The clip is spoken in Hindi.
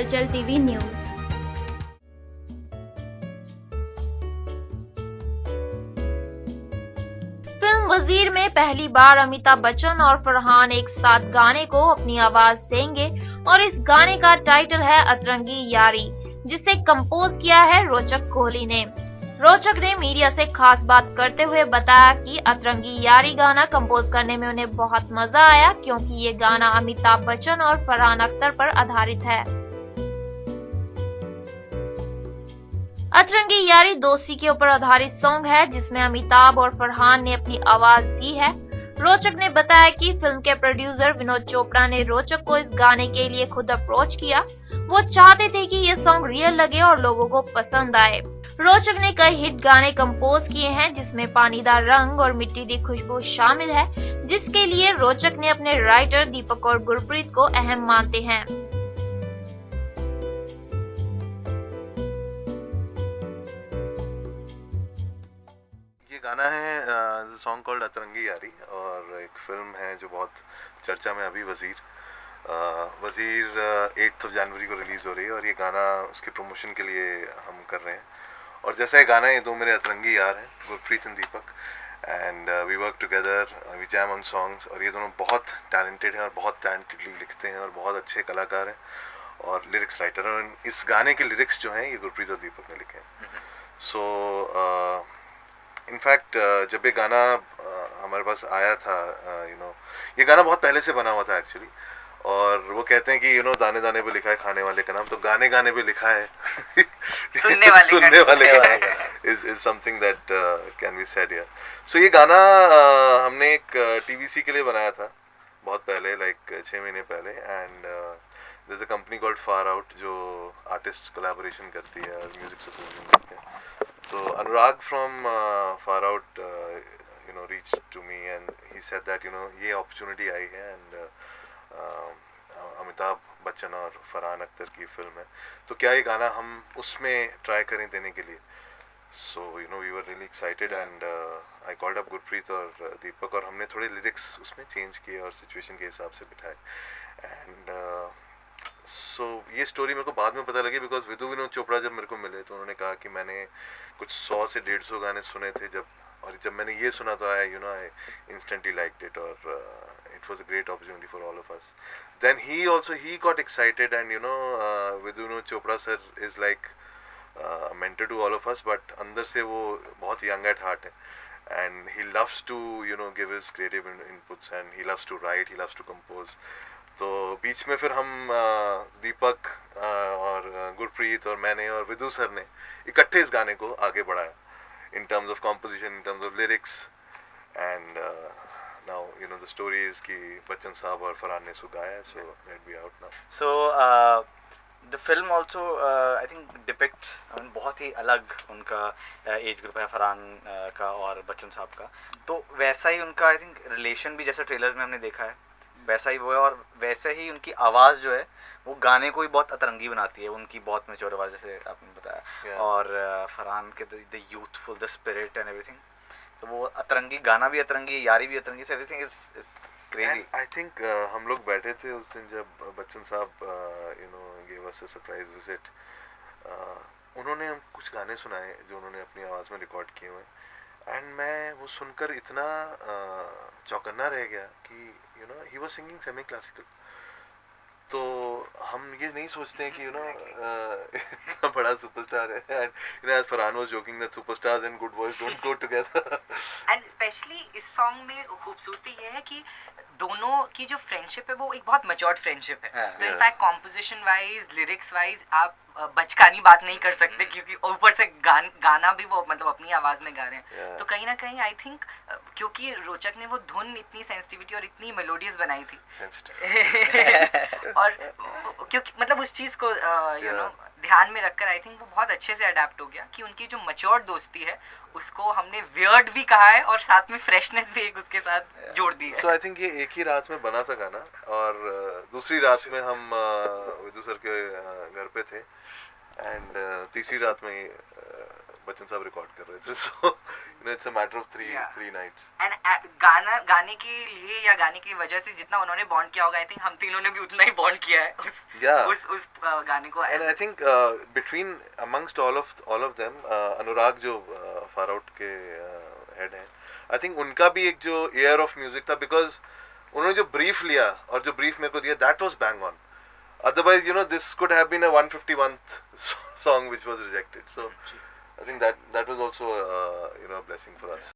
हलचल टीवी न्यूज। फिल्म वजीर में पहली बार अमिताभ बच्चन और फरहान एक साथ गाने को अपनी आवाज देंगे और इस गाने का टाइटल है अतरंगी यारी, जिसे कंपोज किया है रोचक कोहली ने। रोचक ने मीडिया से खास बात करते हुए बताया कि अतरंगी यारी गाना कंपोज करने में उन्हें बहुत मजा आया, क्योंकि ये गाना अमिताभ बच्चन और फरहान अख्तर पर आधारित है। अतरंगी यारी दोस्ती के ऊपर आधारित सॉन्ग है, जिसमें अमिताभ और फरहान ने अपनी आवाज दी है। रोचक ने बताया कि फिल्म के प्रोड्यूसर विनोद चोपड़ा ने रोचक को इस गाने के लिए खुद अप्रोच किया। वो चाहते थे कि ये सॉन्ग रियल लगे और लोगों को पसंद आए। रोचक ने कई हिट गाने कंपोज किए हैं, जिसमें पानीदार रंग और मिट्टी दी खुशबू शामिल है, जिसके लिए रोचक ने अपने राइटर दीपक और गुरप्रीत को अहम मानते हैं। गाना है सॉन्ग कॉल्ड अतरंगी यारी, और एक फिल्म है जो बहुत चर्चा में अभी वजीर 8 जनवरी को रिलीज़ हो रही है, और ये गाना उसके प्रमोशन के लिए हम कर रहे हैं। और जैसा ये गाना, ये दो मेरे अतरंगी यार हैं, Gurpreet and Deepak, and we work together, we jam on songs. और ये दोनों बहुत टैलेंटेड हैं और बहुत टैलेंटेडली लिखते हैं और बहुत अच्छे कलाकार हैं और लिरिक्स राइटर हैं। और इस गाने के लिरिक्स जो हैं ये गुरप्रीत और दीपक ने लिखे हैं। सो इनफैक्ट जब ये गाना हमारे पास आया था, ये गाना बहुत पहले से बना हुआ था एक्चुअली, और वो कहते हैं कि दाने दाने पे लिखा है खाने वाले का नाम, तो गाने गाने पे लिखा है सुनने वाले का is something that can be said here. So ये गाना हमने एक टीवीसी के लिए बनाया था बहुत पहले, लाइक 6 महीने पहले, and there is a company called Far Out जो आर्टिस्ट कोलैबोरेशन करती है और म्यूजिक सुपरविजन करते हैं। So Anurag from Far Out, reached to me and he said that ये opportunity आई है, and अमिताभ बच्चन और फरहान अख्तर की फिल्म है, तो क्या ये गाना हम उसमें ट्राई करें देने के लिए। So we were really excited, and I called up Gurpreet और दीपक, और हमने थोड़े लिरिक्स उसमें चेंज किए और सिचुएशन के हिसाब से बिठाए। एंड सो ये स्टोरी मेरे को बाद में पता लगी, बिकॉज विनोद चोपड़ा जब मेरे को मिले तो उन्होंने कहा कि मैंने कुछ 100 से 150 गाने सुने थे और जब मैंने ये सुना तो आई इंस्टेंटली लाइक्ड इट, और it was a great opportunity for all of us. Then he got excited, and Vinod Chopra sir is like mentor to all of us, but अंदर से वो बहुत यंग एट हार्ट है, and he loves to give his creative inputs, and he loves to write, he loves to compose. तो बीच में फिर हम दीपक और गुरप्रीत और मैंने और विदु सर ने इकट्ठे इस गाने को आगे बढ़ाया in terms of composition, in terms of lyrics, and now the story is कि बच्चन साहब और फरहान ने इसको गाया है, so let be out now. So the film also I think depicts बहुत ही अलग उनका एज ग्रुप है फरहान का और बच्चन साहब का, तो वैसा ही उनका आई थिंक रिलेशन भी जैसा ट्रेलर में हमने देखा है वैसा ही वो है, और वैसे ही उनकी आवाज़ जो है वो गाने को भी बहुत अतरंगी बनाती है, उनकी बहुत मैच्योर आवाज़ जैसे आपने बताया, और फरहान के the youthful, the spirit and everything, तो वो अतरंगी गाना भी अतरंगी, यारी भी अतरंगी, so everything is crazy. I think हम लोग बैठे थे उस दिन जब बच्चन साहब gave us a surprise visit, उन्होंने हम कुछ गाने सुनाए जो उन्होंने अपनी आवाज़ में रिकॉर्ड किए हुए, एंड मैं वो सुनकर इतना चौकन्ना रह गया कि he was singing semi classical. तो हम ये नहीं सोचते हैं कि इतना बड़ा सुपरस्टार है, and as Farhan was joking that superstars and good voice don't go together. And specially इस सॉन्ग में खूबसूरती ये है कि दोनों की जो फ्रेंडशिप है वो एक बहुत मैच्योर्ड फ्रेंडशिप है, तो in fact composition wise, lyrics wise आप बचकानी बात नहीं कर सकते, क्योंकि ऊपर से गाना भी वो मतलब अपनी आवाज में गा रहे हैं, तो कहीं ना कहीं आई थिंक क्योंकि रोचक ने वो धुन इतनी सेंसिटिविटी और इतनी मेलोडियस बनाई थी और क्योंकि मतलब उस चीज को ध्यान में रखकर आई थिंक वो बहुत अच्छे से अडेप्ट हो गया कि उनकी जो मैच्योर दोस्ती है उसको हमने वियर्ड भी कहा है और साथ में फ्रेशनेस भी एक उसके साथ जोड़ दी है। सो आई थिंक ये एक ही रात में बना था गाना, और दूसरी रात में हम विदु सर के घर पे थे, एंड तीसरी रात में बच्चन साहब रिकॉर्ड कर रहे थे. So you know it's a matter of three nights. And गाने के लिए या गाने की वजह से जितना उन्होंने बॉन्ड किया होगा, आई थिंक हम तीनों ने भी उतना ही बॉन्ड किया है उस गाने को. And I think between amongst all of them, अनुराग जो फार आउट के हेड हैं, I think उनका भी एक जो एयर ऑफ म्यूजिक था, बिकॉज उन्होंने जो ब्रीफ लिया और जो ब्रीफ मेरे को दिया, that was bang on. Otherwise, you know, this could have been a 151th song which was rejected. So I think that was also you know, a blessing for us.